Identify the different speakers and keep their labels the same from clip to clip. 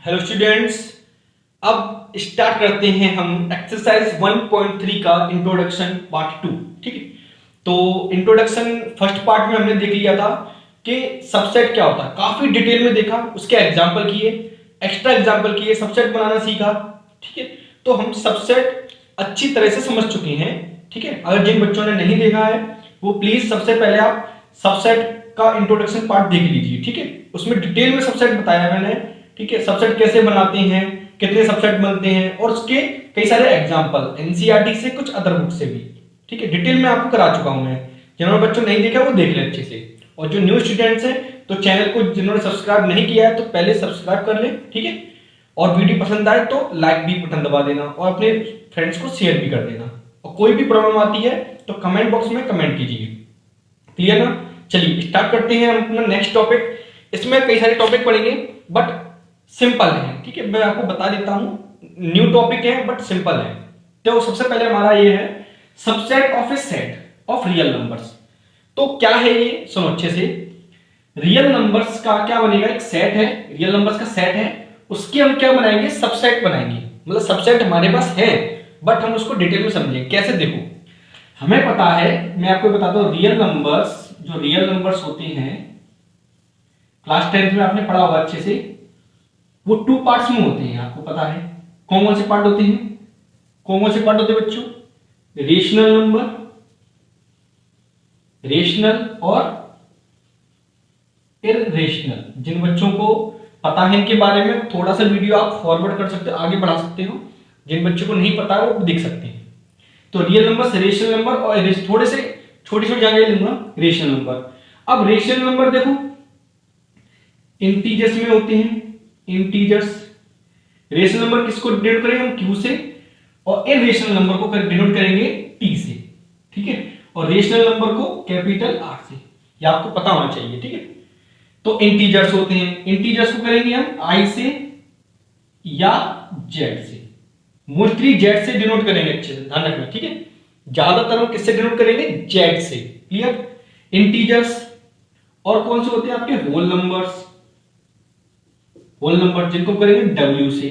Speaker 1: Hello students, अब start करते हैं हम एक्सरसाइज 1.3 का इंट्रोडक्शन पार्ट 2। ठीक है, तो इंट्रोडक्शन फर्स्ट पार्ट में हमने देख लिया था कि सबसेट क्या होता है, काफी डिटेल में देखा, उसके एग्जांपल किए, एक्स्ट्रा एग्जांपल किए, सबसेट बनाना सीखा। ठीक है, तो हम सबसेट अच्छी तरह से समझ चुके हैं। ठीक है, अगर जिन बच्चों ने नहीं देखा है वो प्लीज सबसे पहले आप सबसेट का इंट्रोडक्शन पार्ट देख लीजिए। ठीक है, उसमें डिटेल में सबसेट बताया मैंने। ठीक है, सबसेट कैसे बनाते हैं, कितने सबसेट बनते हैं और उसके कई सारे एग्जांपल एनसीईआरटी से, कुछ अदर बुक से भी। ठीक है, डिटेल में आपको करा चुका हूं मैं। जिन्होंने बच्चों नहीं देखा वो देख ले अच्छे से, और जो न्यू स्टूडेंट्स हैं तो चैनल को जिन्होंने सब्सक्राइब नहीं किया है तो पहले सब्सक्राइब कर ले। ठीक है, और वीडियो पसंद आए तो लाइक भी बटन दबा देना और अपने फ्रेंड्स को शेयर भी कर देना, और कोई भी प्रॉब्लम आती है तो कमेंट बॉक्स में कमेंट कीजिए। क्लियर ना? चलिए स्टार्ट करते हैं हम अपना नेक्स्ट टॉपिक। इसमें कई सारे टॉपिक पढ़ेंगे बट सिंपल है। ठीक है, मैं आपको बता देता हूं, न्यू टॉपिक है बट सिंपल है। तो सबसे पहले हमारा ये है subset of A set of real numbers. तो क्या है ये, सुनो अच्छे से। रियल नंबर्स का क्या बनेगा, एक सेट है, रियल नंबर्स का सेट है, उसके हम क्या बनाएंगे, सबसेट बनाएंगे। मतलब सबसेट हमारे पास है बट हम उसको डिटेल में समझेंगे। कैसे, देखो हमें पता है, मैं आपको बताता हूं, रियल नंबर्स, जो रियल नंबर्स होते हैं क्लास 10th में आपने पढ़ा होगा अच्छे से, वो 2 पार्ट्स में होते हैं। आपको पता है कौन कौन से पार्ट होते हैं, कौन कौन से पार्ट होते हैं बच्चों? रेशनल नंबर, रेशनल और इररेशनल। जिन बच्चों को पता है इनके बारे में, थोड़ा सा वीडियो आप फॉरवर्ड कर सकते हो, आगे बढ़ा सकते हो। जिन बच्चों को नहीं पता है वो देख सकते हैं। तो रियल नंबर, रेशनल नंबर और थोड़े से छोटी छोटी जानकारी लूंगा रेशनल नंबर। अब रेशनल नंबर देखो इंटीजर्स में होते हैं, इंटीजर्स। रेशनल नंबर किसको डिनोट करेंगे हम, क्यू से, और इररेशनल नंबर को डिनोट करेंगे टी से। ठीक है, और रेशनल नंबर को कैपिटल आर से। ये आपको पता होना चाहिए। ठीक है, तो इंटीजर्स होते हैं, इंटीजर्स को करेंगे हम आई से या जेड से। मोस्टली जेड से डिनोट करेंगे, अच्छे से ध्यान रखना। ठीक है, ज्यादातर हम किससे डिनोट करेंगे, जेड से। क्लियर? इंटीजर्स। और कौन से होते हैं आपके, होल नंबर्स, होल नंबर जिनको करेंगे डब्ल्यू से।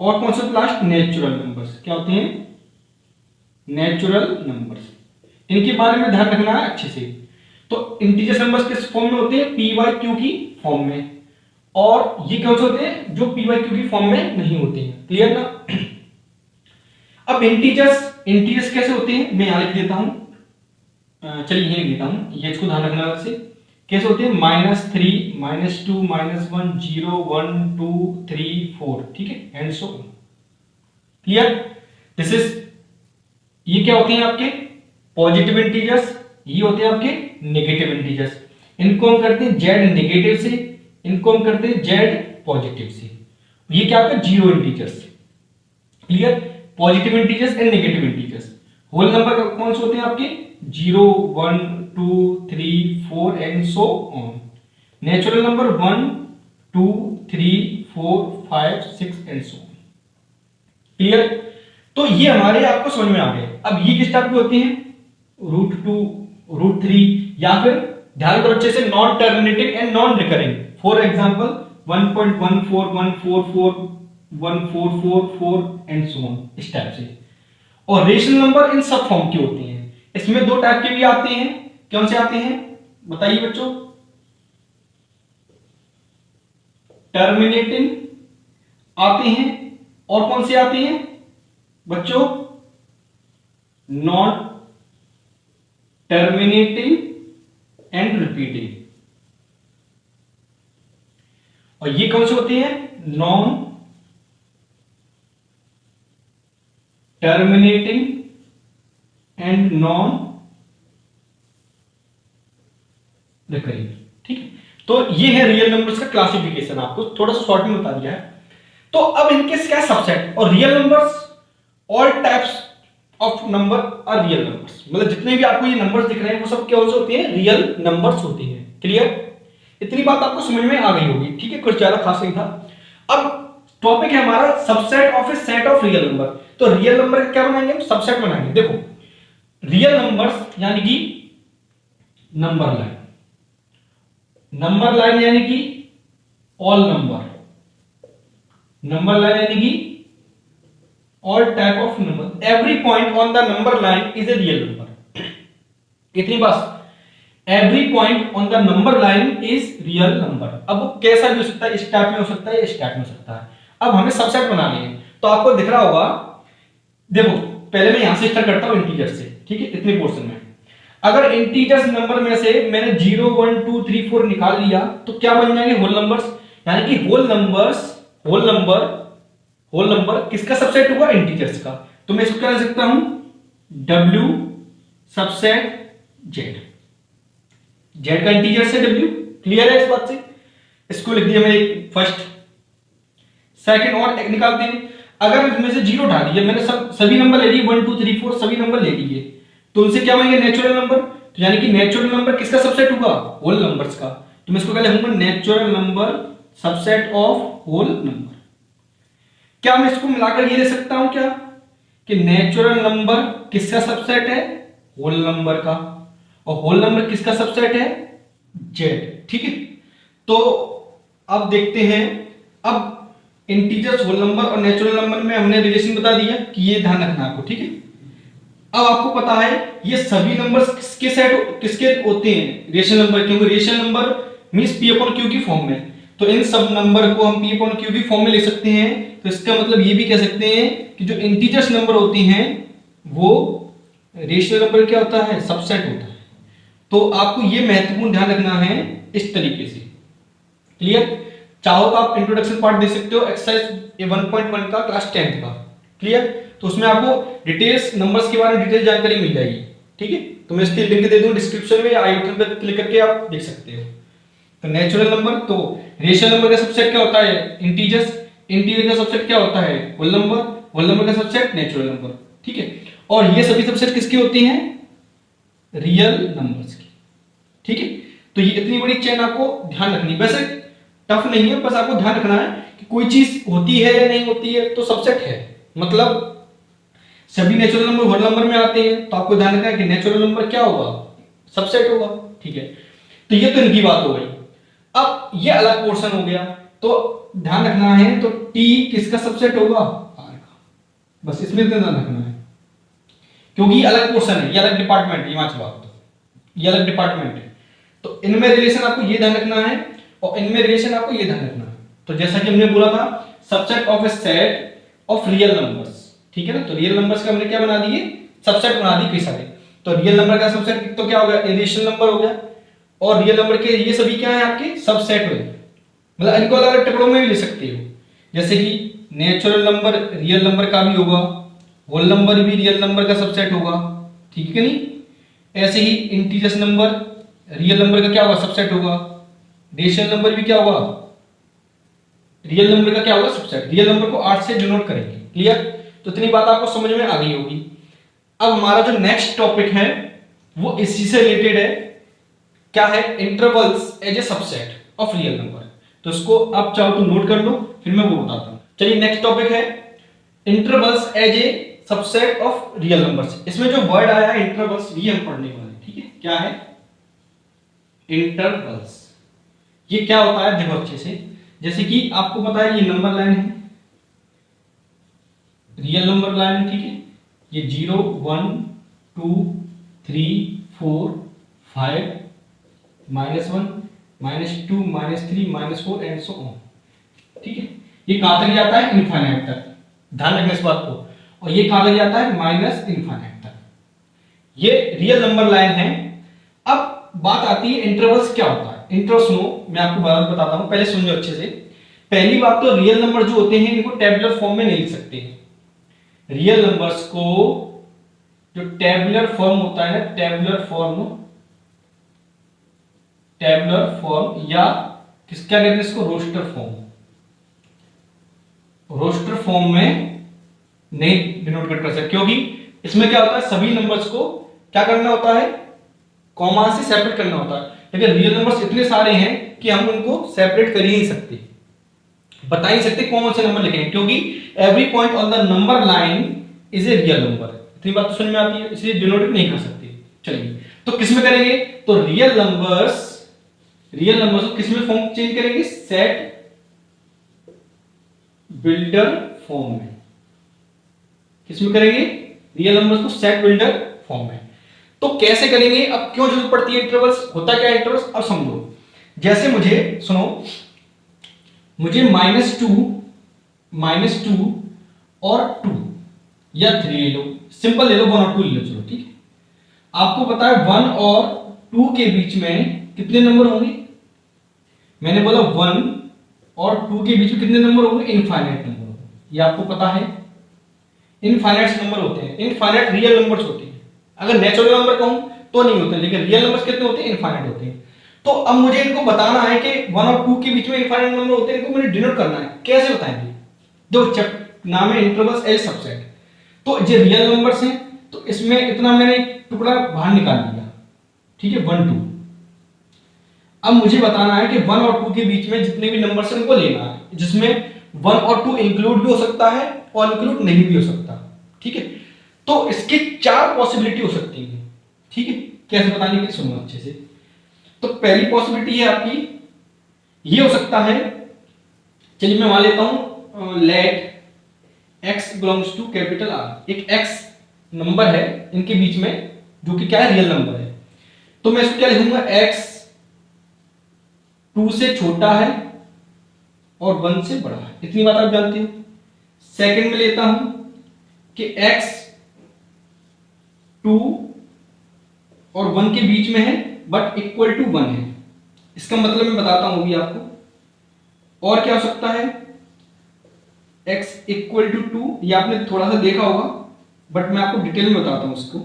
Speaker 1: और कौन से लास्ट, नेचुरल नंबर्स। क्या होते हैं, नेचुरल नंबर्स। इनके बारे में ध्यान रखना है अच्छे से। तो इंटीजर्स नंबर्स किस फॉर्म में होते हैं, पी वाई क्यू की फॉर्म में, और ये कौन से होते हैं, जो पी वाई क्यू की फॉर्म में नहीं होते हैं। क्लियर ना? अब इंटीजर्स, इंटीजर्स कैसे होते हैं मैं यहां लिख देता हूं, चलिए ये लिख देता हूं, ये इसको ध्यान रखना अलग से। कैसे होते हैं, -3, -2, -1, 0, 1, 2, 3, 4। ठीक है, and so on. Clear? This is, ये क्या होते हैं आपके पॉजिटिव इंटीजर्स, ये होते हैं आपके नेगेटिव इंटीजर्स। इनको हम करते हैं जेड नेगेटिव से, इनको हम करते हैं जेड पॉजिटिव से। ये क्या आपका zero integers. Clear? Positive integers and negative integers. Whole number कौन से होते हैं आपके, 0, 1, 2, 3, 4 and so on. Natural number 1, 2, 3, 4, 5, 6 and so on. Clear? तो ये हमारे आपको समझ में आ गए। अब ये किस टाइप के होते हैं, √2, √3, या फिर ध्यान करो अच्छे से, non terminating and non recurring. For example 1.14, 144, 1444 and so on, इस टाइप से। और रेशनल नंबर इन सब फॉर्म के होते हैं। इसमें 2 टाइप के भी आते हैं। कौन से आते हैं बताइए बच्चों, टर्मिनेटिंग आते हैं, और कौन से आते हैं बच्चों, नॉन टर्मिनेटिंग एंड रिपीटिंग। और ये कौन से होते हैं, non terminating and non recurring. ठीक है, तो ये है रियल नंबर्स का क्लासिफिकेशन, आपको थोड़ा सा शॉर्ट में बता दिया है। तो अब इनके क्या सबसेट, और real numbers, all types of number are real numbers. मतलब जितने भी आपको ये नंबर्स दिख रहे हैं वो सब क्या होते हैं, रियल नंबर्स होते हैं। क्लियर? इतनी बात आपको समझ में आ गई होगी। ठीक है, कुछ ज्यादा खास नहीं था। अब टॉपिक है हमारा subset of A set of real number. तो रियल नंबर क्या बनाएंगे हम, सबसेट बनाएंगे। देखो रियल नंबर्स यानी कि नंबर लाइन, नंबर लाइन यानी कि ऑल नंबर, नंबर लाइन यानी कि all type of number, every point on the number line is a real number. इतनी बस, every point on the number line is real number. अब वो कैसा भी हो सकता है, इस टाइप में हो सकता है, इस टाइप में हो सकता है। अब हमें सबसेट बनानी है, तो आपको दिख रहा होगा, देखो पहले मैं यहां से स्टार्ट करता हूं इंटीजर से, ठीक है, इतने पोर्शन में। अगर इंटीजर्स नंबर में से मैंने 0 1 2 3 4 निकाल लिया तो क्या बन जाएंगे, होल नंबर्स, यानी कि होल नंबर किसका सबसेट हुआ, इंटीजर्स का। तो मैं इसको क्या लिख सकता हूं, W सबसेट Z, Z का इंटीजर से W, क्लियर है इस बात से। इसको लिख दिया मैंने फर्स्ट, सेकंड और एक निकालते हैं। अगर इसमें से 0 उठा दिया मैंने, सभी नंबर ले लिए, 1 2 3 4 सभी नंबर ले लिए, तो उनसे क्या बनेंगे, नेचुरल नंबर। तो यानी कि नेचुरल नंबर किसका सबसेट होगा, होल नंबर्स का। तो मैं इसको क्या लिखूंगा, natural number subset of whole number. क्या मैं इसको मिलाकर ये ले सकता हूं क्या, कि नेचुरल नंबर किसका सबसेट है, होल नंबर का, और होल नंबर किसका सबसेट है, जेड, ठीक है। तो अब देखते हैं, अब इंटीजर्स, होल नंबर और नेचुरल नंबर में हमने रिलेशन बता दिया कि ये ध्यान रखना आपको, ठीक है। अब आपको पता है ये सभी नंबर्स किसके होते हैं, रेशनल नंबर, क्योंकि rational number means P upon Q की फॉर्म में। तो इन सब नंबर को हम पी अपॉन क्यू की फॉर्म में लिख सकते हैं। तो इसका मतलब ये भी कह सकते हैं कि जो इंटीजर्स नंबर होती हैं वो रेशनल नंबर क्या होता है, सबसेट होता है। तो आपको ये महत्वपूर्ण ध्यान रखना है इस तरीके से, क्लियर। चाहो तो आप इंट्रोडक्शन पार्ट दे सकते हो एक्सरसाइज 1.1 का, क्लास 10th का, क्लियर। तो उसमें आपको डिटेल्स, नंबर्स के बारे में डिटेल जानकारी मिल जाएगी, ठीक है। तो मैं इसकी लिंक दे दूं डिस्क्रिप्शन में, आई बटन पर क्लिक करके आप देख सकते हो। तो नेचुरल नंबर, तो रेशनल नंबर का सबसेट क्या होता है, इंटीजर्स, इंटीजर का सबसेट क्या होता है, होल नंबर, होल नंबर का सबसेट नेचुरल नंबर, ठीक है। और ये सभी सबसेट किसके होती हैं, रियल नंबर्स की, ठीक है। तो ये इतनी बड़ी चेन आपको ध्यान रखनी, वैसे टफ नहीं है, बस आपको ध्यान रखना है कि कोई चीज होती है या नहीं होती है तो सबसेट है, मतलब सभी नेचुरल नंबर होल नंबर में आते हैं, तो आपको ध्यान रखना है कि नेचुरल नंबर क्या होगा, सबसेट होगा, ठीक है। तो ये तो इनकी बात हो गई। अब ये अलग पोर्शन हो गया, तो ध्यान रखना है, तो टी किसका सबसेट होगा, आर का, बस इसमें ध्यान रखना है, क्योंकि ये अलग पोर्शन है, ये अलग डिपार्टमेंट है, ये बात, ये अलग डिपार्टमेंट है। तो इनमें रिलेशन आपको ये ध्यान रखना है और इनमें रिलेशन आपको ये ध्यान रखना है। तो जैसा कि हमने बोला था, subset of A set of real numbers, ठीक है ना। तो रियल नंबर्स का हमने क्या बना दिए, सबसेट बना दी कई सारे। तो रियल नंबर का सबसेट तो क्या हो गया, इरेशनल नंबर हो गया, और रियल नंबर के ये सभी क्या है आपके सबसेट हो, मतलब इनको अलग अलग टुकड़ों में भी ले सकते हो। जैसे कि नेचुरल नंबर रियल नंबर का भी होगा, होल नंबर भी रियल नंबर का सबसेट होगा, ठीक है नहीं। ऐसे ही इंटीजर्स नंबर रियल नंबर का क्या होगा, सबसेट होगा। रेशनल नंबर भी क्या होगा, रियल नंबर का क्या होगा, सबसेट। रियल नंबर को 8 से डिनोट करेंगे, क्लियर। तो इतनी बात आपको समझ में आ गई होगी। अब हमारा जो नेक्स्ट टॉपिक है वो इसी से रिलेटेड है, क्या है, intervals as a subset of real number. तो इसको आप चाहो तो नोट कर लो, फिर मैं वो बताता हूं। चलिए नेक्स्ट टॉपिक है intervals as a subset of real numbers. इसमें जो वर्ड आया है इंटरवल्स, ये हम पढ़ने वाले हैं, ठीक है। क्या है इंटरवल्स, ये क्या होता है, देखो अच्छे से। जैसे कि आपको पता है ये नंबर लाइन है, रियल नंबर लाइन है, ठीक है। ये 0 1 2 3 4 5 -1 -2 -3 -4 एंड सो ऑन, ठीक है। ये कहां तक जाता है, इनफाइनाइट तक, ध्यान रखना इस बात को। और ये कहां तक जाता है, माइनस इनफाइनाइट तक। ये रियल नंबर लाइन है। अब बात आती है इंटरवल्स क्या होता है। इंटरवल्स नो मैं आपको बताता हूं, पहले सुन लो अच्छे से। पहली बात तो रियल नंबर जो होते हैं इनको टेबुलर फॉर्म में नहीं लिख सकते। रियल नंबर्स को जो टेबुलर फॉर्म होता है, टेबुलर फॉर्म या किसका कहते हैं इसको, रोस्टर फॉर्म, रोस्टर फॉर्म में नहीं डिनोट कर सकते, क्योंकि इसमें क्या होता है, सभी नंबर्स को क्या करना होता है, कॉमा से सेपरेट करना होता है। लेकिन रियल नंबर्स इतने सारे हैं कि हम उनको सेपरेट कर ही नहीं सकते, बता ही नहीं सकते कौन से नंबर लिखेंगे, क्योंकि every point on the number line is a real number. इतनी बात तो समझ में आती है, इसलिए डिनोट नहीं कर सकते। चलिए तो किस में करेंगे, तो रियल नंबर्स को किस में फॉर्म चेंज करेंगे, सेट बिल्डर फॉर्म में। किसमें करेंगे? रियल नंबर्स को सेट बिल्डर फॉर्म में। तो कैसे करेंगे? अब क्यों जरूरत पड़ती है इंटरवल्स? होता क्या है इंटरवल्स? अब समझो, जैसे मुझे सुनो, मुझे -2 और 2 या 3 ले लो, सिंपल ले लो, 1 और 2 ले लो, चलो ठीक है। आपको पता है 1 और 2 के बीच में कितने नंबर होंगे? मैंने बोला 1 और 2 के बीच में कितने नंबर होंगे? इनफाइनाइट नंबर होंगे। ये आपको पता है, इनफाइनाइट नंबर होते हैं, इनफाइनाइट रियल नंबर्स होते हैं। अगर नेचुरल नंबर कहूं तो नहीं होते, लेकिन रियल नंबर्स कितने होते हैं? इनफाइनाइट होते हैं। तो अब मुझे इनको बताना है कि 1 और 2 के बीच में इनफाइनाइट नंबर होते हैं, इनको मुझे डिनोट करना है। कैसे बताएंगे? जो नाम है इंटरवल्स एल सबसेट। तो ये रियल नंबर्स हैं, तो इसमें इतना मैंने टुकड़ा बाहर निकाल लिया, ठीक है, 1 2। अब मुझे बताना है कि 1 और 2 के बीच में जितने भी नंबर्स हैं उनको लेना है, जिसमें 1 और 2 इंक्लूड भी हो सकता है और इंक्लूड नहीं भी हो सकता, ठीक है। तो इसकी 4 पॉसिबिलिटी हो सकती है, ठीक है। कैसे बताने के लिए सुनो अच्छे से। तो पहली पॉसिबिलिटी है आपकी, ये हो सकता है, चलिए मैं मान लेता हूं, let x belongs to capital R। एक x नंबर है इनके बीच में जो कि क्या है? रियल नंबर है। तो मैं इसको क्या लिखूंगा? x 2 से छोटा है और 1 से बड़ा है, इतनी बात आप जानते हो। सेकंड में लेता हूं कि x 2 और 1 के बीच में है बट इक्वल टू 1 है। इसका मतलब मैं बताता हूं अभी आपको। और क्या हो सकता है? x इक्वल टू 2, ये आपने थोड़ा सा देखा होगा बट मैं आपको डिटेल में बताता हूं इसको।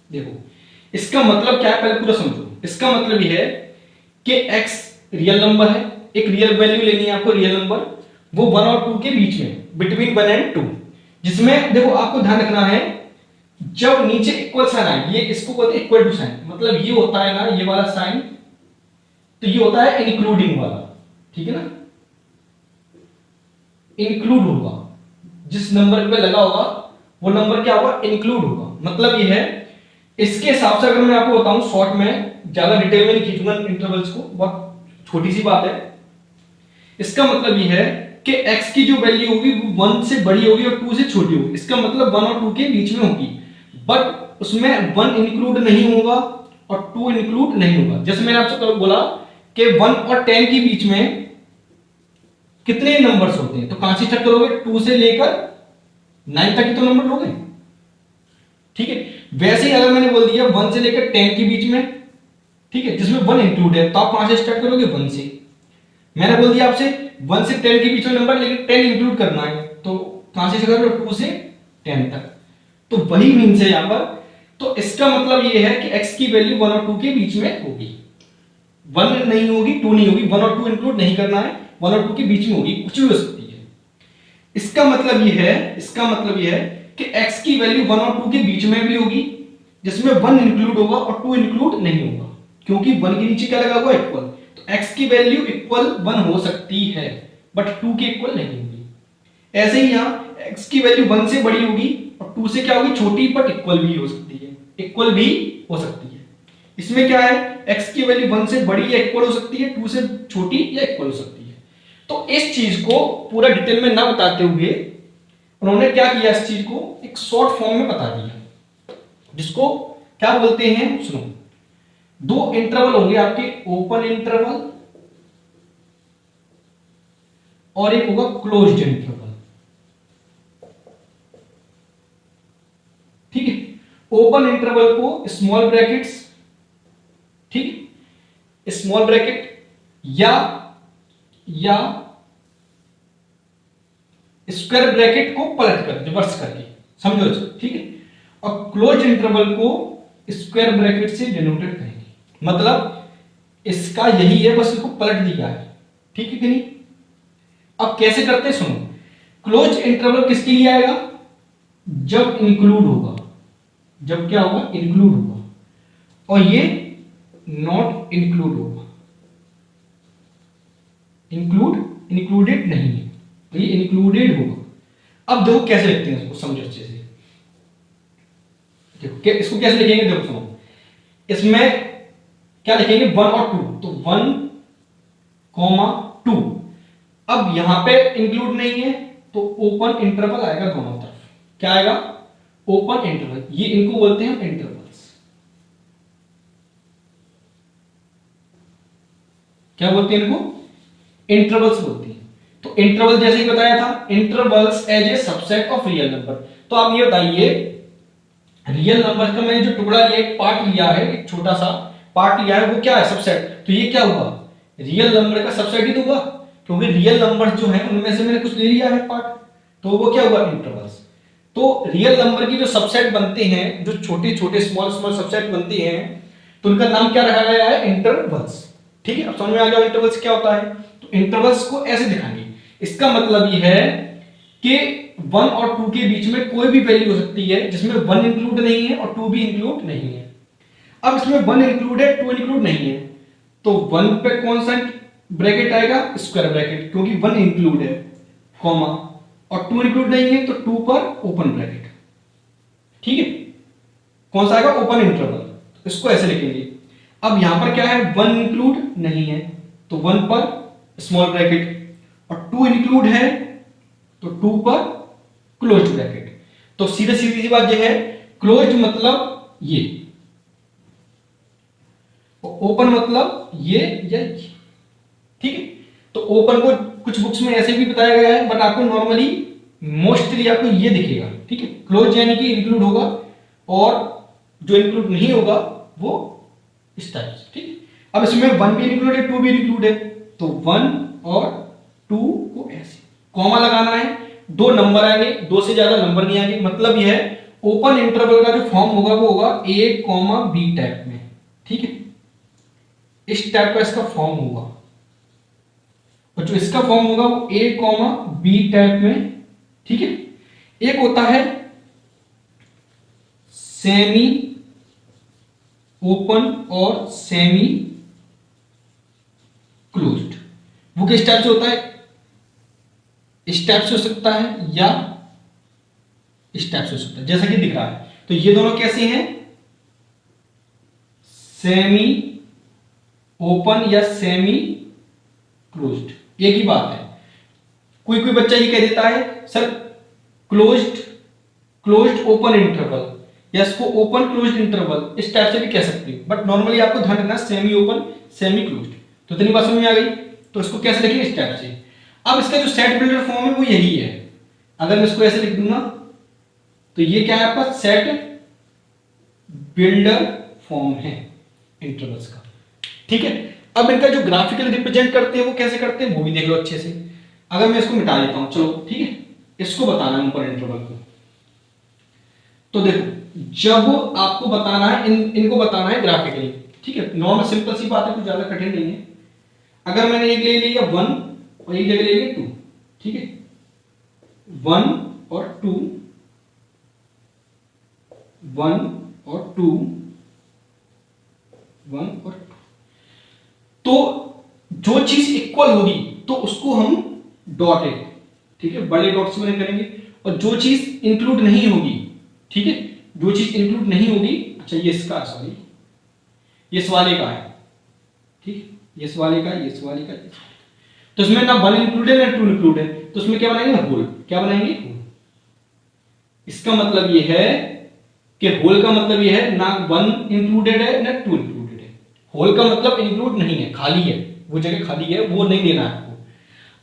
Speaker 1: देखो इसका मतलब क्या है, पहले पूरा समझो। इसका मतलब यह है कि x रियल नंबर है, एक रियल वैल्यू लेनी है आपको, रियल नंबर, वो 1 और 2 के बीच में, बिटवीन 1 एंड 2, जिसमें देखो आपको ध्यान रखना है, जब नीचे इक्वल साइन आए, ये इसको बोलते हैं इक्वल टू साइन, मतलब ये होता है ना ये वाला साइन, तो ये होता है इंक्लूडिंग वाला, ठीक है ना। इंक्लूड होगा, जिस नंबर पे लगा होगा वो नंबर क्या होगा? इंक्लूड होगा। मतलब ये है, इसके हिसाब से अगर मैं आपको बताऊं शॉर्ट में, ज्यादा डिटेल में नहीं खींचूंगा इंटरवल्स को, बहुत छोटी सी बात है। इसका मतलब ये है कि x की जो वैल्यू होगी वो 1 से बड़ी होगी और 2 से छोटी होगी। इसका मतलब 1 और 2 के बीच में होगी, बट उसमें 1 इंक्लूड नहीं होगा और 2 इंक्लूड नहीं होगा। जैसे मैंने आपसे बोला कि 1 और 10 के बीच में कितने नंबर्स होते हैं, तो कहां से स्टार्ट करोगे? 2 से लेकर 9 तक ही तो नंबर लोगे, ठीक है। वैसे ही अगर मैंने बोल दिया 1 से लेकर 10 के बीच में, ठीक है, जिसमें 1 इंक्लूड है, तो आप कहां से स्टार्ट करोगे? 1 से। मैंने बोल दिया आपसे 1 से 10 के बीच में नंबर, लेकिन 10 इंक्लूड करना है, तो कहां से करोगे? 2 से 10 तक। तो वही मीन्स है यहां पर। तो इसका मतलब यह है कि x की वैल्यू 1 और 2 के बीच में होगी, 1 नहीं होगी, 2 नहीं होगी, 1 और 2 इंक्लूड नहीं करना है, 1 और 2 के बीच में होगी, कुछ भी हो सकती है। इसका मतलब यह है कि x की वैल्यू 1 और 2 के बीच में भी होगी, जिसमें 1 इंक्लूड होगा और 2 इंक्लूड नहीं होगा, क्योंकि 1 के नीचे क्या लगा हुआ? इक्वल। तो x की वैल्यू इक्वल 1 हो सकती है बट 2 के इक्वल नहीं होगी। ऐसे ही यहां x की वैल्यू 1 से बड़ी होगी और 2 से क्या होगी? छोटी, बट इक्वल भी हो सकती है, इक्वल भी हो सकती है। इसमें क्या है? x की वैल्यू 1 से बड़ी या इक्वल हो सकती है, 2 से छोटी या इक्वल हो सकती है। तो इस चीज को पूरा डिटेल में ना बताते हुए उन्होंने क्या किया, इस चीज को एक शॉर्ट फॉर्म में बता दिया, जिसको क्या बोलते हैं? सुनो, 2 इंटरवल होंगे आपके, ओपन इंटरवल और एक होगा क्लोज्ड इंटरवल, ठीक है। ओपन इंटरवल को स्मॉल ब्रैकेट्स, ठीक, स्मॉल ब्रैकेट या स्क्वायर ब्रैकेट को पलट कर रिवर्स करके, समझो, ठीक है। और क्लोज इंटरवल को स्क्वायर ब्रैकेट से डिनोटेड करेंगे, मतलब इसका यही है, बस इसको पलट दिया है, ठीक है कि नहीं। अब कैसे करते हैं सुनो। क्लोज इंटरवल किसके लिए आएगा? जब इंक्लूड होगा, जब क्या होगा? इंक्लूड होगा, और ये नॉट इंक्लूड होगा, इंक्लूडेड नहीं है, तो ये इंक्लूडेड होगा। अब देखो कैसे लिखते हैं इसको, समझो अच्छे से। देखो इसको कैसे लिखेंगे, देखो सुनो, इसमें क्या लिखेंगे? 1 और 2, तो 1 कॉमा 2। अब यहां पे इंक्लूड नहीं है तो ओपन इंटरवल आएगा दोनों तरफ। क्या आएगा? Open interval. ये इनको बोलते हैं इंटरवल्स। क्या बोलते हैं इनको? इंटरवल्स बोलते हैं। तो इंटरवल जैसे ही बताया था, intervals as a subset of real number. तो आप ये बताइए, रियल नंबर का मैंने जो टुकड़ा लिया, एक पार्ट लिया है, एक छोटा सा पार्ट लिया है, वो क्या है? सबसेट। तो ये क्या हुआ? रियल नंबर का सबसेट ही तो हुआ, क्योंकि रियल नंबर जो है उनमें से मैंने कुछ ले लिया है पार्ट, तो वो क्या हुआ? इंटरवल्स। तो रियल नंबर की जो सबसेट बनते हैं, जो छोटे छोटे स्मॉल स्मॉल सबसेट बनते हैं, तो उनका नाम क्या रखा गया है? इंटरवल्स। ठीक है, अब समझ में आ गया इंटरवल्स क्या होता है। तो इंटरवल्स को ऐसे दिखाएंगे। इसका मतलब यह है कि 1 और 2 के बीच में कोई भी वैल्यू हो सकती है जिसमें 1 इंक्लूड नहीं है और 2 भी इंक्लूड नहीं है। अब इसमें 1 इंक्लूड है, 2 इंक्लूड नहीं है, तो 1 पे कौन सा ब्रैकेट आएगा? स्क्वायर ब्रैकेट, क्योंकि 1 इंक्लूड है, कॉमा, और 2 इंक्लूड नहीं है तो 2 पर ओपन ब्रैकेट। ठीक है, कौन सा आएगा? Open interval. तो इसको ऐसे लिखेंगे। अब यहां पर क्या है? 1 इंक्लूड नहीं है तो 1 पर स्मॉल ब्रैकेट, और 2 इंक्लूड है तो 2 पर क्लोज्ड ब्रैकेट। तो सीधे सीधी सी बात यह है, क्लोज्ड मतलब ये, ओपन मतलब ये या ये। ठीक है, तो ओपन को कुछ बुक्स में ऐसे भी बताया गया है, बट आपको नॉर्मली मोस्टली आपको ये दिखेगा। ठीक है, क्लोज यानी कि इंक्लूड होगा, और जो इंक्लूड नहीं होगा वो इस टाइप से। ठीक है, अब इसमें 1 भी इंक्लूड है, 2 भी इंक्लूड है, तो 1 और 2 को ऐसे कॉमा लगाना है। 2 नंबर आएंगे, 2 से ज्यादा नंबर नहीं आएंगे। मतलब यह है ओपन इंटरवल का जो फॉर्म होगा वो होगा a, b टाइप में। ठीक है, इस टाइप का इसका फॉर्म होगा, और जो इसका फॉर्म होगा वो a, b टाइप में। ठीक है, एक होता है सेमी ओपन और सेमी क्लोज्ड। वो किस टाइप से होता है? इस टाइप से हो सकता है या इस टाइप से हो सकता है, जैसा कि दिख रहा है। तो ये दोनों कैसे हैं? सेमी ओपन या सेमी क्लोज्ड, एक ही बात है। कोई कोई बच्चा ये कह देता है सर क्लोज्ड ओपन इंटरवल, या इसको ओपन क्लोज्ड इंटरवल, इस टाइप से भी कह सकते हो, बट नॉर्मली आपको ध्यान रखना सेमी ओपन सेमी क्लोज्ड। तो इतनी बात समझ में आ गई। तो इसको कैसे लिखेंगे? इस टाइप से। अब इसका जो सेट बिल्डर फॉर्म है वो यही है। अगर मैं इसको ऐसे लिख दूंगा तो ये क्या है आपका? सेट बिल्डर फॉर्म है इंटरवल्स का। ठीक है, अब इनका जो ग्राफिकल रिप्रेजेंट करते हैं वो कैसे करते हैं वो भी देख लो अच्छे से। अगर मैं इसको मिटा देता हूं, चलो ठीक है, इसको बताना है ऊपर इंटरवल को। तो देखो, जब आपको बताना है इनको बताना है ग्राफिकली, ठीक है, नॉर्मल सिंपल सी बात है, कुछ ज्यादा कठिन नहीं है। अगर मैंने एक ले लिया 1 और एक जगह ले लिया 2, ठीक है, 1 और 2, 1 और 2, 1 और 2, तो जो चीज इक्वल होगी तो उसको हम डॉटेड, ठीक है, बड़े डॉट से बने करेंगे। और जो चीज इंक्लूड नहीं होगी, ठीक है, जो चीज इंक्लूड नहीं होगी, अच्छा ये इसका, सॉरी ये इस वाले का है, ठीक, ये इस वाले का, ये इस वाले का, तो इसमें ना 1 इंक्लूड है ना 2 इंक्लूड है, तो इसमें क्या बनाएंगे? होल। क्या बनाएंगे? होल। इसका मतलब ये है कि होल का मतलब ये है ना 1 इंक्लूडेड है ना 2 इंक्लूडेड है। होल का मतलब इंक्लूड नहीं है, खाली है, वो जगह खाली है, वो नहीं लेना है आपको।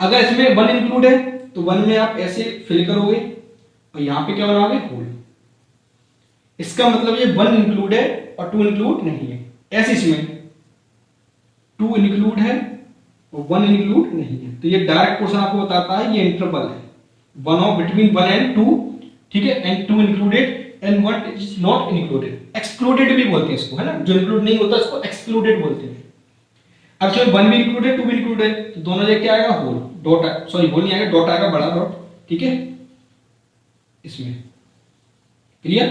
Speaker 1: अगर इसमें 1 इंक्लूड है तो 1 में आप ऐसे फिल करोगे और यहां पे क्या बनाओगे? होल। इसका मतलब ये 1 इंक्लूड है और 2 इंक्लूड नहीं है। ऐसे इसमें 2 इंक्लूड है और 1 इंक्लूड नहीं है, तो ये डायरेक्ट पोर्शन आपको बताता है ये इंटरवल है, 1 ऑफ बिटवीन 1 एंड 2, ठीक है, and 2 included and 1 is not included. Excluded भी बोलते हैं इसको, है ना, जो इंक्लूड नहीं होता इसको एक्सक्लूडेड बोलते हैं। अब इसमें 1 भी इंक्लूडेड 2 भी इंक्लूडेड, तो दोनों जगह क्या आएगा? होल। डॉट, सॉरी होल नहीं आएगा, डॉट आएगा, बड़ा डॉट, ठीक है, इसमें। क्लियर?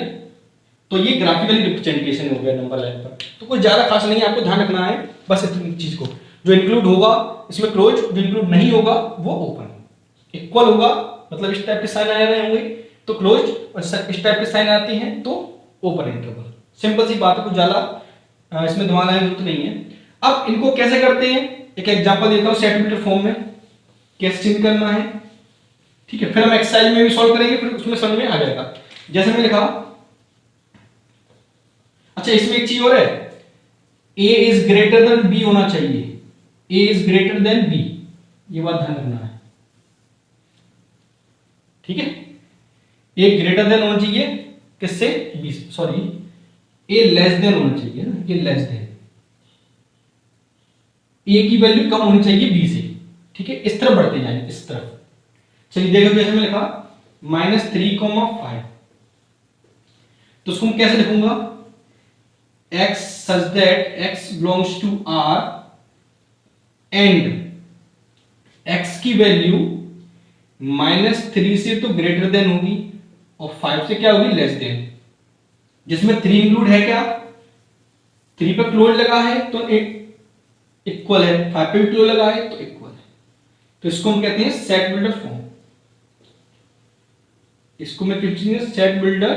Speaker 1: तो ये ग्राफिकली रिप्रेजेंटेशन हो गया नंबर लाइन पर। तो कुछ ज्यादा खास नहीं है, आपको ध्यान रखना है बस इतनी चीज को, जो इंक्लूड होगा इसमें क्लोज, जो इंक्लूड नहीं होगा वो ओपन। इक्वल होगा मतलब इस टाइप के साइन आ रहे होंगे तो क्लोज, और इस टाइप के साइन आती हैं तो ओपन इंटरवल। सिंपल सी बात है, कुछ ज्यादा इसमें दिमाग लगाने की जरूरत नहीं है। अब इनको कैसे करते हैं? एक एग्जांपल देता हूं सेट बिल्डर फॉर्म में कैसे चेंज करना है, ठीक है। फिर हम एक्सरसाइज में भी सॉल्व करेंगे, फिर उसमें समझ में आ जाएगा। जैसे मैंने लिखा, अच्छा इसमें एक चीज और है, ए इज ग्रेटर देन बी होना चाहिए, ए इज ग्रेटर देन बी, ये बात ध्यान रखना है, ठीक है। ए ग्रेटर देन होना चाहिए किससे, बी, सॉरी ए लेस देन होना चाहिए ना, ये लेस देन, ए की वैल्यू कम होनी चाहिए बी से, ठीक है। इस तरफ बढ़ते जाएंगे, इस तरफ। चलिए देखो जैसे मैं लिखा -3,5, तो उसको मैं कैसे लिखूंगा, x such that x belongs to R and x की वैल्यू -3 से तो ग्रेटर देन होगी और 5 से क्या होगी, लेस देन। जिसमें 3 इंक्लूड है, क्या 3 पे क्लोज लगा है तो इक्वल है, 5 पे भी क्लोज लगा है तो इक्वल है। तो इसको हम कहते हैं सेट बिल्डर फॉर्म, इसको मैं कहते सेट बिल्डर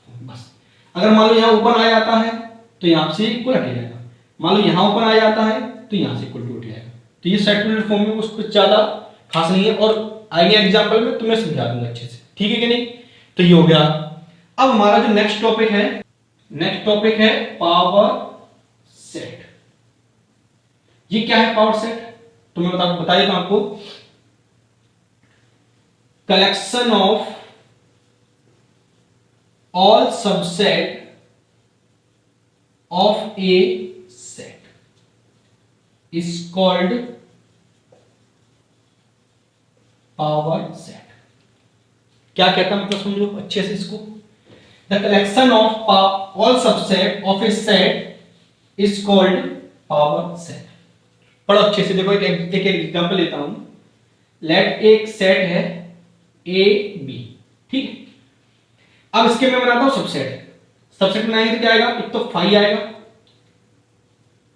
Speaker 1: फॉर्म। बस अगर मान लो यहां ओपन आ जाता है तो यहां से इक्वल हट जाएगा, मान लो यहां ओपन आ जाता है तो यहां से इक्वल टू हट जाएगा। तो ये सेट बिल्डर फॉर्म में उसको ज्यादा खास नहीं है, और आगे एग्जांपल में तुम्हें समझा दूंगा अच्छे से, ठीक है कि नहीं। तो ये हो गया। अब हमारा जो नेक्स्ट टॉपिक है पावर सेट। ये क्या है पावर सेट, तो मैं बताइएगा आपको, collection of all subset of a set is called power set। क्या कहता है मतलब समझो अच्छे से इसको, the collection of all subset of a set is called power set। पढ़ो अच्छे से, देखो एक एग्जांपल लेता हूं। लेट एक सेट है ए बी, ठीक है। अब इसके मैं बनाता हूं सबसेट बनाएंगे तो क्या आएगा, एक तो 5 आएगा,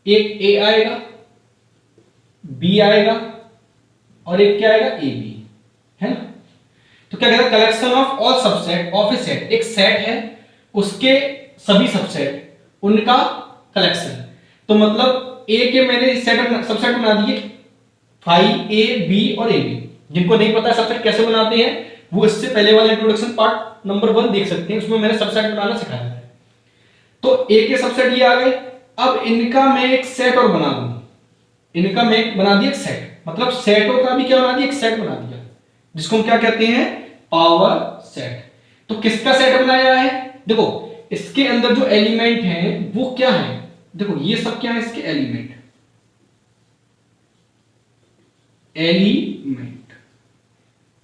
Speaker 1: एक ए आएगा, बी आएगा और एक क्या आएगा, ए बी, है ना। तो क्या कहता है, collection of all subset of A set, एक सेट है उसके सभी सबसेट उनका कलेक्शन। तो मतलब ए के मैंने सबसेट बना दिए 5 ए बी और ए बी। जिनको नहीं पता सबसेट कैसे बनाते हैं वो इससे पहले वाले इंट्रोडक्शन पार्ट नंबर 1 देख सकते हैं, उसमें मैंने सबसेट बनाना सिखाया है। तो ए के सबसेट ये आ गए। अब इनका मैं एक सेट और बना दूंगा, इनका मैं बना दिया एक सेट, मतलब सेटों का भी क्या बना दिया, एक सेट बना दिया, जिसको हम क्या कहते हैं, पावर सेट। तो किसका सेट बनाया है, देखो इसके अंदर जो एलिमेंट हैं वो क्या है, देखो ये सब क्या है, इसके एलिमेंट,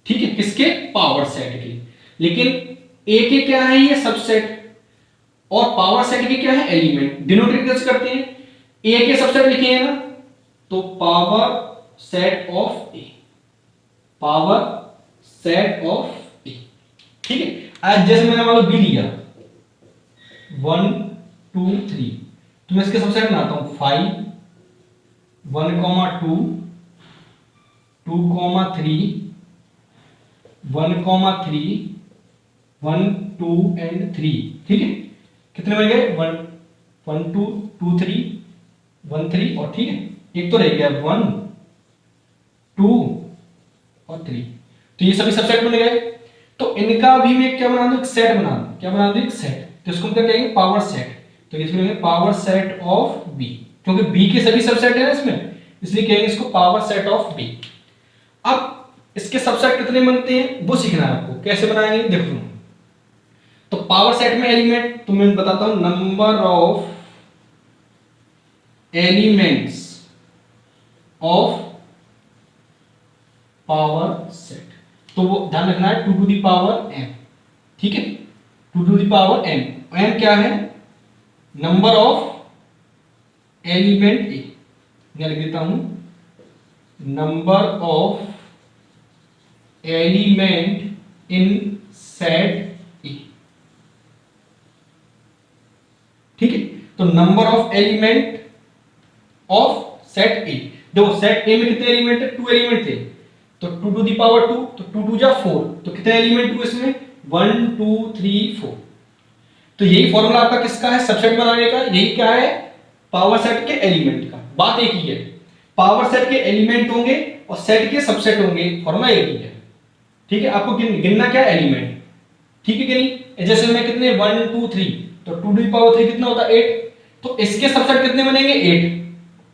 Speaker 1: ठीक है, किसके, पावर सेट के। लेकिन ए के क्या है, ये सबसेट, और पावर सेट के क्या है, एलिमेंट। डिनोटेट कैसे करते हैं, ए के सबसेट लिखे हैं ना, तो power set of A, power set of A, ठीक है। आज जैसे मैंने मान लो बी लिया 1 2 3, तो मैं इसके सबसेट बनाता हूं 5 1 2 2 3 1 3 1 2 एंड 3, ठीक है। कितने बन गए, 1 2 2 3 1 3, और ठीक है एक तो रह गया 1 2 और 3। तो ये सभी सबसेट बन गए। तो इनका भी मैं क्या बना दूं, एक सेट बना दूं, क्या बना दूं, एक सेट। तो इसको हम क्या कहेंगे, पावर सेट। तो इसमें कहेंगे पावर सेट ऑफ बी, क्योंकि बी के सभी सबसेट है ना इसमें, इसलिए कहेंगे इसको पावर सेट ऑफ बी। अब इसके सबसेट कितने बनते हैं वो सीखना है आपको, कैसे बनाएंगे देखो। तो पावर सेट में एलिमेंट तो मैं बताता हूं, number of elements of power set, तो वो ध्यान रखना है 2 टू द पावर m, ठीक है, 2 to the power m। m क्या है, नंबर ऑफ एलिमेंट ए, मैं लिख देता हूं number of element in set ए, ठीक है। तो number of element of set ए, देखो सेट ए में कितने एलिमेंट है, 2 एलिमेंट थे, तो 2 टू द पावर 2, तो 2 2 जा 4, तो कितने एलिमेंट हुए इसमें, 1 2 3 4। तो यही फॉर्मूला आपका किसका है, सबसेट बनाने का, यही क्या है, पावर सेट के एलिमेंट का। बात एक ही है, पावर सेट के एलिमेंट होंगे और सेट के सबसेट होंगे, फॉर्मूला एक ही है। ठीक है, आपको गिनना क्या है, एलिमेंट। ठीक है कि नहीं, जैसे मैं कितने 1 2 3, तो 2 टू द पावर 3 कितना होता है 8, तो इसके सबसेट कितने बनेंगे 8,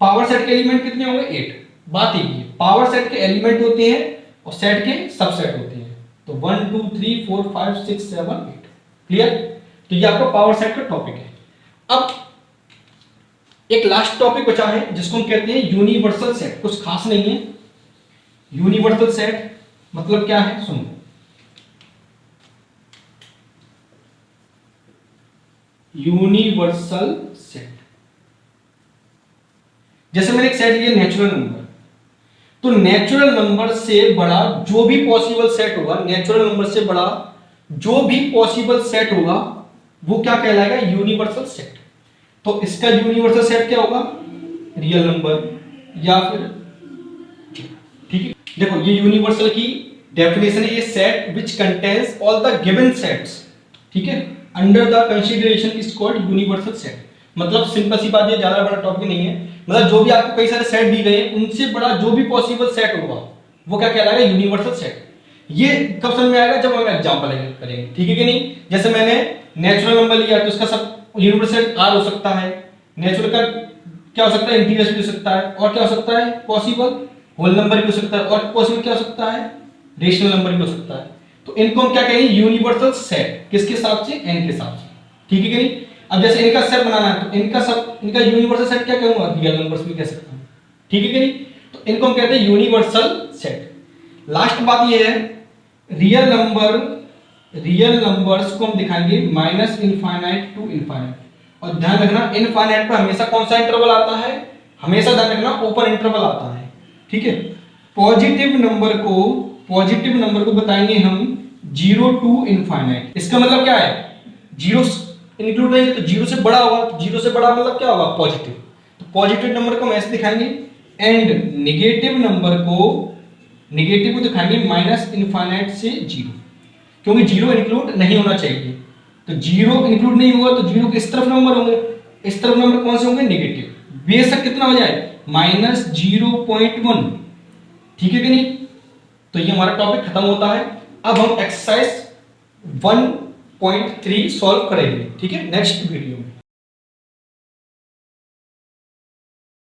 Speaker 1: पावर सेट के एलिमेंट कितने होंगे 8। बात एक ही है, पावर सेट के एलिमेंट होते हैं और सेट के सबसेट होते हैं, तो 1 2 3 4 5 6 7 8। क्लियर, तो ये आपका पावर सेट का टॉपिक है। अब एक लास्ट टॉपिक बचा है जिसको हम कहते हैं यूनिवर्सल सेट। कुछ खास नहीं है, यूनिवर्सल सेट मतलब क्या है सुनो। यूनिवर्सल सेट, जैसे मैंने एक सेट लिया नेचुरल नंबर, तो नेचुरल नंबर से बड़ा जो भी पॉसिबल सेट होगा, नेचुरल नंबर से बड़ा जो भी पॉसिबल सेट होगा वो क्या कहलाएगा, यूनिवर्सल सेट। तो इसका यूनिवर्सल सेट क्या होगा, रियल नंबर या फिर, ठीक है। देखो ये यूनिवर्सल की डेफिनेशन है, ये set which contains all the given sets, ठीक है, under the consideration is called universal set. मतलब सिंपल सी बात है, ज्यादा बड़ा टॉपिक नहीं है, मतलब जो भी आपको कई सारे सेट दिए गए हैं उनसे बड़ा जो भी पॉसिबल सेट होगा वो क्या कहलाएगा, यूनिवर्सल सेट। ये कब समझ में आएगा, जब हम एग्जांपल करेंगे, ठीक है कि नहीं। जैसे मैंने नेचुरल नंबर लिया तो इसका सब यूनिवर्सल आर हो सकता है, नेचुरल का क्या हो सकता है, इंटीजर्स भी हो सकता है, और क्या हो सकता है पॉसिबल होल नंबर भी हो सकता है, और पॉसिबल क्या हो सकता है, रेशनल नंबर भी हो सकता है। तो इनको हम क्या कहेंगे, यूनिवर्सल सेट। किसके हिसाब से, एन के हिसाब से, ठीक है कि नहीं। अब जैसे इनका सेट बनाना है तो इनका यूनिवर्सल सेट क्या कहूंगा, रियल नंबर्स भी कह सकता हूं, ठीक है कि नहीं। तो इनको हम कहते हैं यूनिवर्सल सेट। लास्ट बात ये है, रियल नंबर्स को हम दिखाएंगे माइनस इनफाइनाइट टू इनफाइनाइट। और ध्यान रखना इनफाइनाइट पर हमेशा कौन सा इंटरवल आता है, हमेशा ध्यान रखना ओपन इंटरवल आता है, ठीक है। पॉजिटिव नंबर को बताएंगे हम 0 टू इनफाइनाइट। इसका मतलब क्या है, जीरो इंक्लूड नहीं है तो जीरो से बड़ा होगा, तो जीरो से बड़ा मतलब क्या होगा, पॉजिटिव। तो पॉजिटिव नंबर को हम ऐसे दिखाएंगे, एंड नेगेटिव को दिखाएंगे माइनस इनफाइनाइट से 0, क्योंकि जीरो इंक्लूड नहीं होना चाहिए। तो जीरो इंक्लूड नहीं होगा तो जीरो के इस तरफ नंबर होंगे, इस तरफ नंबर कौन से होंगे, नेगेटिव, बेशक कितना हो जाए -0.1, ठीक है कि नहीं। तो ये हमारा टॉपिक खत्म होता है। अब हम एक्सरसाइज 1.3 सॉल्व करेंगे, ठीक है, नेक्स्ट वीडियो में।